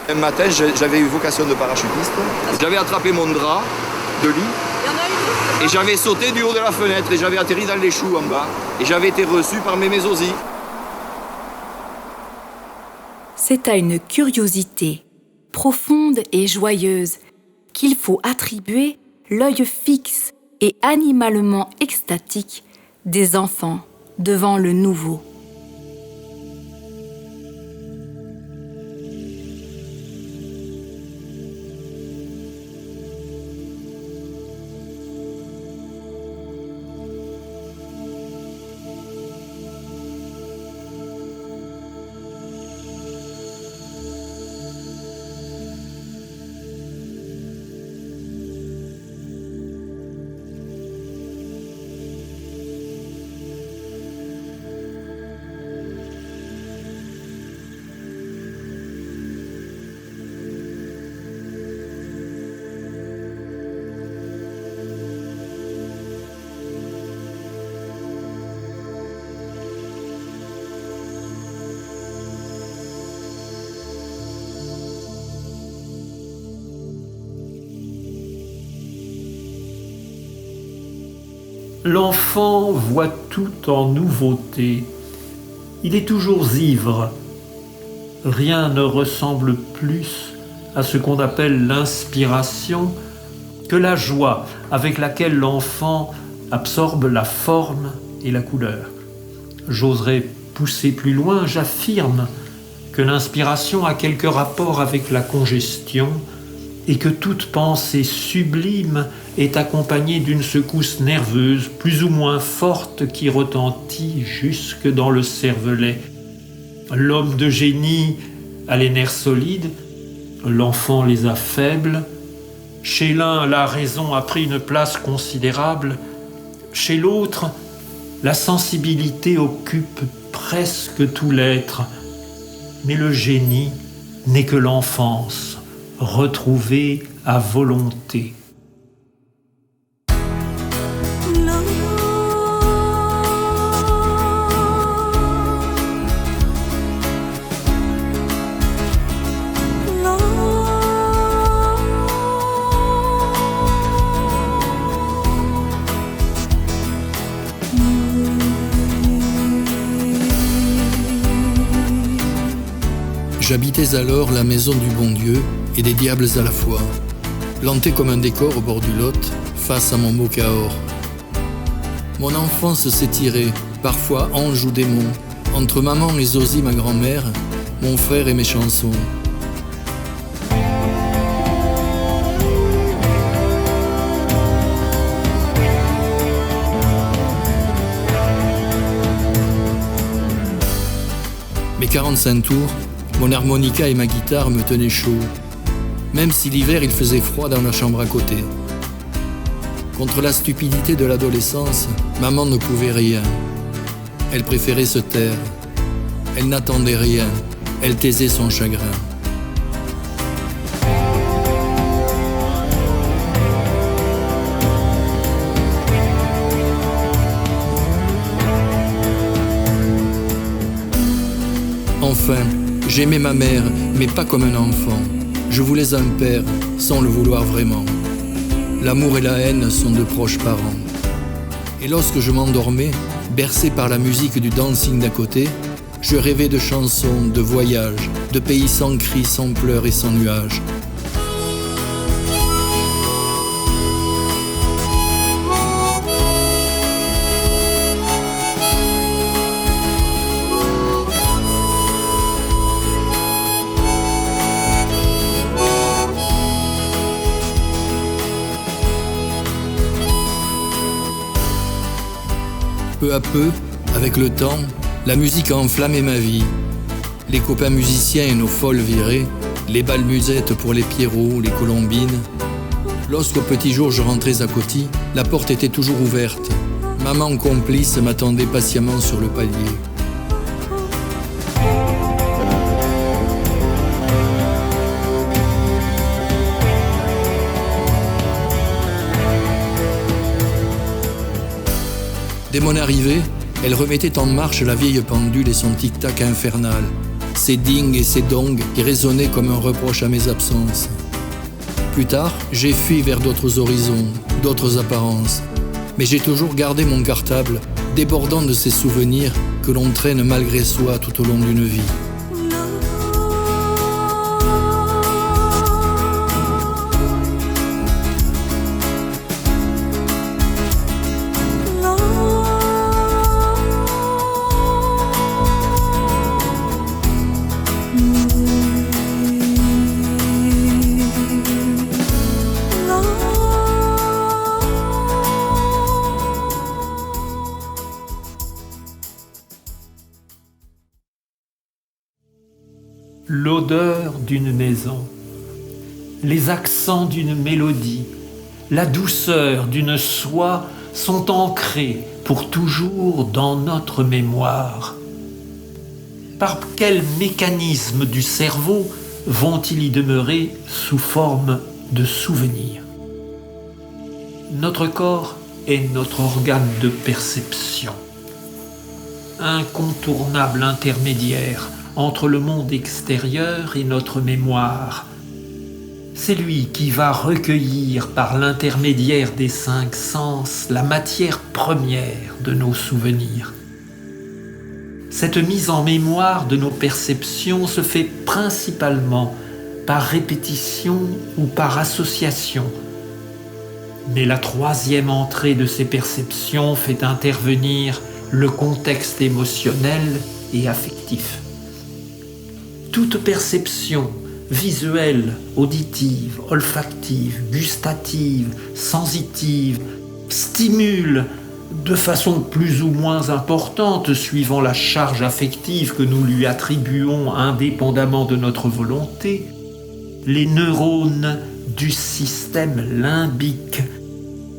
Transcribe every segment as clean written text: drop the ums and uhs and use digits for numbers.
Un matin, j'avais eu vocation de parachutiste. J'avais attrapé mon drap de lit et j'avais sauté du haut de la fenêtre et j'avais atterri dans les choux en bas. Et j'avais été reçu par mes mésosies. C'est à une curiosité profonde et joyeuse qu'il faut attribuer l'œil fixe et animalement extatique des enfants devant le nouveau. L'enfant voit tout en nouveauté. Il est toujours ivre. Rien ne ressemble plus à ce qu'on appelle l'inspiration que la joie avec laquelle l'enfant absorbe la forme et la couleur. J'oserais pousser plus loin, j'affirme que l'inspiration a quelque rapport avec la congestion et que toute pensée sublime est accompagnée d'une secousse nerveuse plus ou moins forte qui retentit jusque dans le cervelet. L'homme de génie a les nerfs solides, l'enfant les a faibles. Chez l'un, la raison a pris une place considérable. Chez l'autre, la sensibilité occupe presque tout l'être. Mais le génie n'est que l'enfance, retrouvée à volonté. J'habitais alors la maison du bon Dieu et des diables à la fois, planté comme un décor au bord du Lot, face à mon beau Cahors. Mon enfance s'étirait, parfois ange ou démon, entre maman et Zosie, ma grand-mère, mon frère et mes chansons. Mes 45 tours, mon harmonica et ma guitare me tenaient chaud, même si l'hiver il faisait froid dans la chambre à côté. Contre la stupidité de l'adolescence, maman ne pouvait rien. Elle préférait se taire. Elle n'attendait rien. Elle taisait son chagrin. Enfin, j'aimais ma mère, mais pas comme un enfant. Je voulais un père, sans le vouloir vraiment. L'amour et la haine sont de proches parents. Et lorsque je m'endormais, bercé par la musique du dancing d'à côté, je rêvais de chansons, de voyages, de pays sans cris, sans pleurs et sans nuages. Peu à peu, avec le temps, la musique a enflammé ma vie. Les copains musiciens et nos folles virées, les balles musettes pour les Pierrots, les Colombines. Lorsqu'au petit jour je rentrais à Coty, la porte était toujours ouverte. Maman complice m'attendait patiemment sur le palier. Dès mon arrivée, elle remettait en marche la vieille pendule et son tic-tac infernal. ces ding et ces dong qui résonnaient comme un reproche à mes absences. Plus tard, j'ai fui vers d'autres horizons, d'autres apparences, mais j'ai toujours gardé mon cartable débordant de ces souvenirs que l'on traîne malgré soi tout au long d'une vie. L'odeur d'une maison, les accents d'une mélodie, la douceur d'une soie sont ancrés pour toujours dans notre mémoire. Par quel mécanisme du cerveau vont-ils y demeurer sous forme de souvenirs? Notre corps est notre organe de perception, incontournable intermédiaire entre le monde extérieur et notre mémoire. C'est lui qui va recueillir par l'intermédiaire des 5 sens la matière première de nos souvenirs. Cette mise en mémoire de nos perceptions se fait principalement par répétition ou par association. Mais la troisième entrée de ces perceptions fait intervenir le contexte émotionnel et affectif. Toute perception visuelle, auditive, olfactive, gustative, sensitive stimule de façon plus ou moins importante suivant la charge affective que nous lui attribuons indépendamment de notre volonté, les neurones du système limbique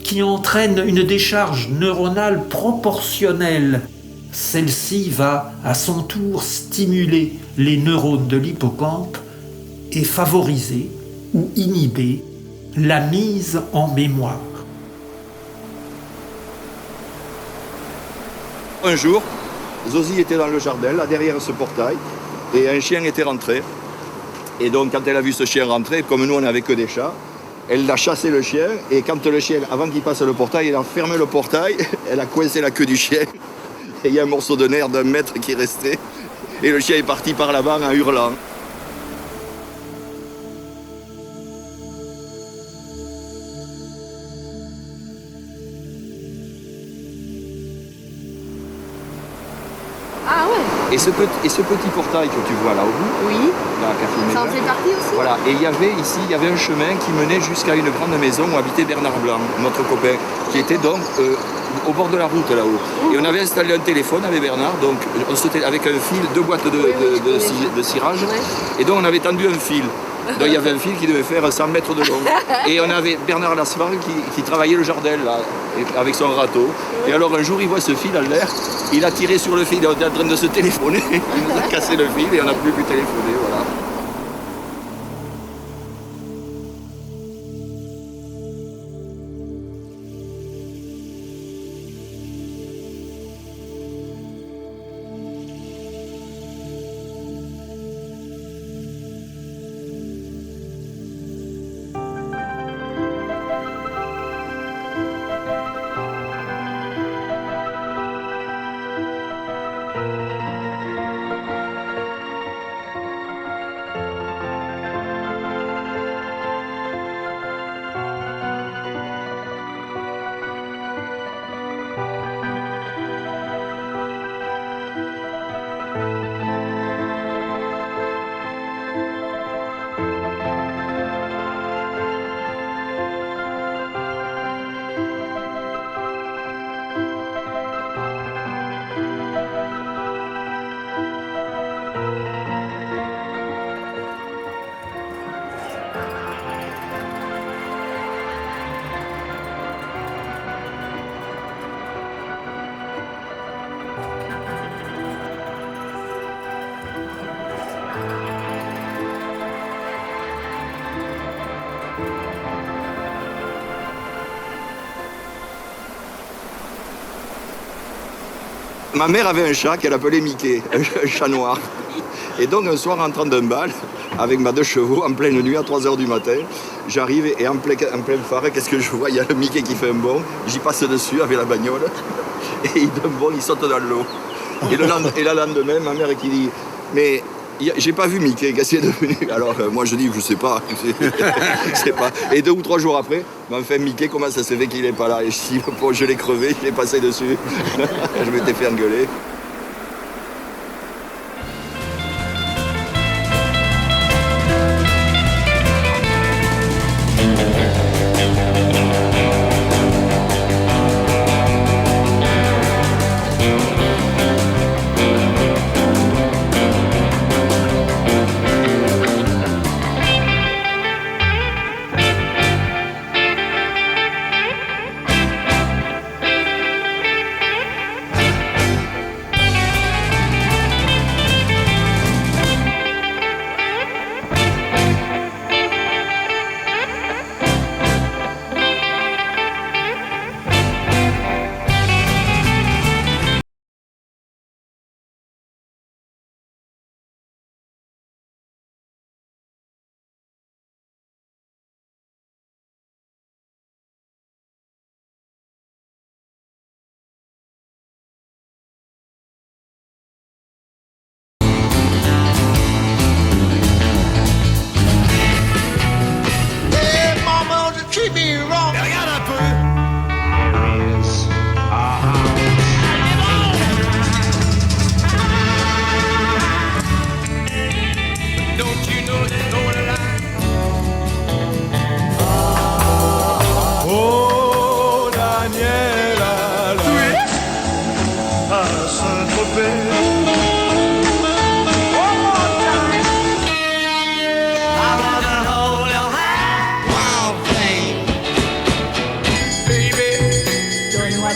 qui entraînent une décharge neuronale proportionnelle. Celle-ci va à son tour stimuler les neurones de l'hippocampe et favoriser ou inhiber la mise en mémoire. Un jour, Zosie était dans le jardin, là derrière ce portail, et un chien était rentré. Et donc quand elle a vu ce chien rentrer, comme nous on n'avait que des chats, elle a chassé le chien, et quand le chien, avant qu'il passe le portail, elle a fermé le portail, elle a coincé la queue du chien. Et il y a un morceau de nerf d'1 mètre qui est resté. Et le chien est parti par là-bas en hurlant. Ah ouais. Et ce petit portail que tu vois là au bout, Oui. dans la café Ça en Mézin, fait partie aussi. voilà. Et il y avait un chemin qui menait jusqu'à une grande maison où habitait Bernard Blanc, notre copain, qui était donc au bord de la route là-haut. Et on avait installé un téléphone avec Bernard, donc avec un fil, 2 boîtes de cirage. Ouais. Et donc on avait tendu un fil. Donc il y avait un fil qui devait faire 100 mètres de long. Et on avait Bernard Lasfar qui travaillait le jardin là, avec son râteau. Et alors un jour il voit ce fil à l'air, il a tiré sur le fil, il était en train de se téléphoner, il nous a cassé le fil et on n'a plus pu téléphoner. Voilà. Ma mère avait un chat qu'elle appelait Mickey, un chat noir. Et donc un soir, en rentrant d'un bal, avec ma 2 chevaux, en pleine nuit, à 3 h du matin, j'arrive et en plein phare, qu'est-ce que je vois? Il y a le Mickey qui fait un bond, j'y passe dessus avec la bagnole, et d'un bond, il saute dans l'eau. Et le lendemain, ma mère qui dit, mais j'ai pas vu Mickey, qu'est-ce qu'il est devenu? Alors moi je dis, je sais pas, je sais pas. Et 2 ou 3 jours après, enfin Mickey, comment ça se fait qu'il est pas là? Et je dis, bon, je l'ai crevé, il est passé dessus. Je m'étais fait engueuler.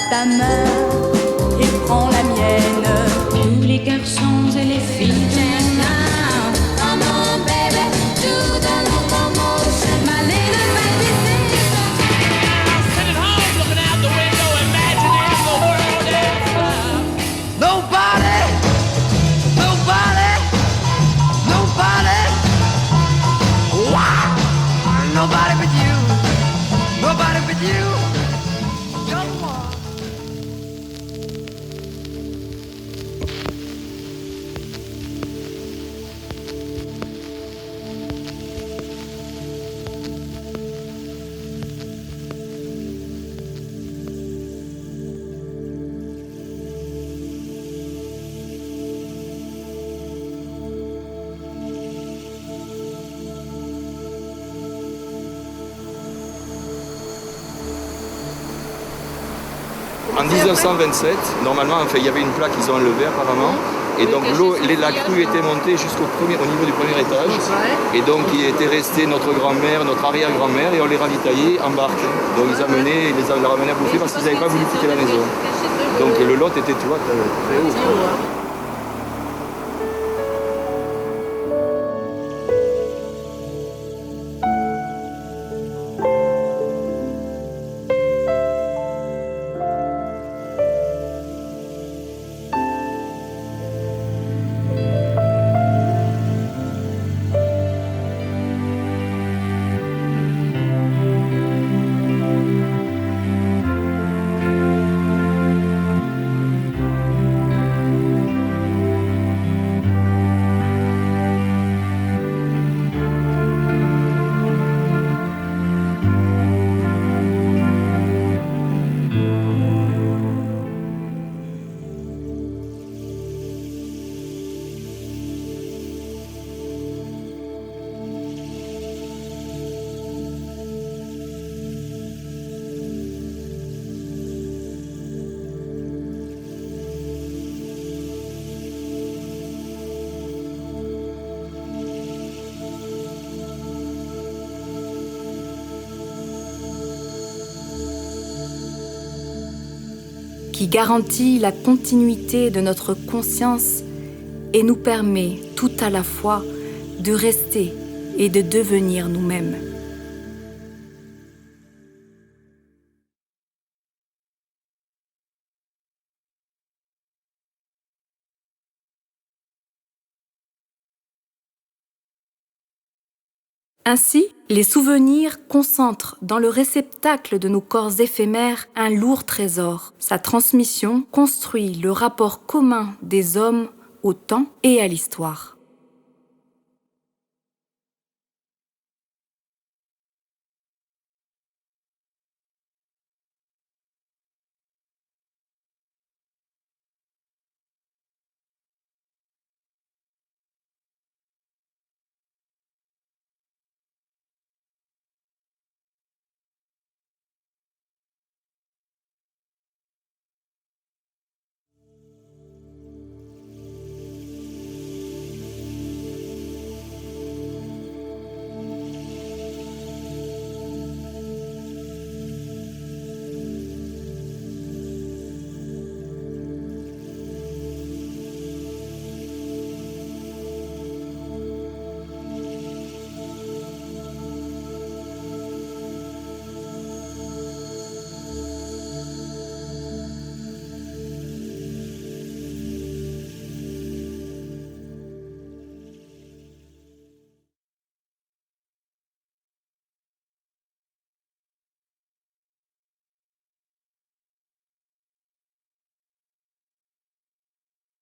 Ta main et prends la mienne. Tous les garçons et les filles t'aiment. Come on, baby, do the locomotion. My little baby, sitting home looking out the window, imagining the world is love. Nobody, wow, nobody but you, nobody but you. En 1927, normalement, enfin, il y avait une plaque qu'ils ont enlevée apparemment. Et donc la crue était montée au niveau du premier étage. Et donc il était resté notre grand-mère, notre arrière-grand-mère, et on les ravitaillait en barque. Donc ils les ramenaient à bouffer parce qu'ils n'avaient pas voulu quitter la maison. Donc le lot était, tu vois, très haut. qui garantit la continuité de notre conscience et nous permet tout à la fois de rester et de devenir nous-mêmes. Ainsi, les souvenirs concentrent dans le réceptacle de nos corps éphémères un lourd trésor. Sa transmission construit le rapport commun des hommes au temps et à l'histoire.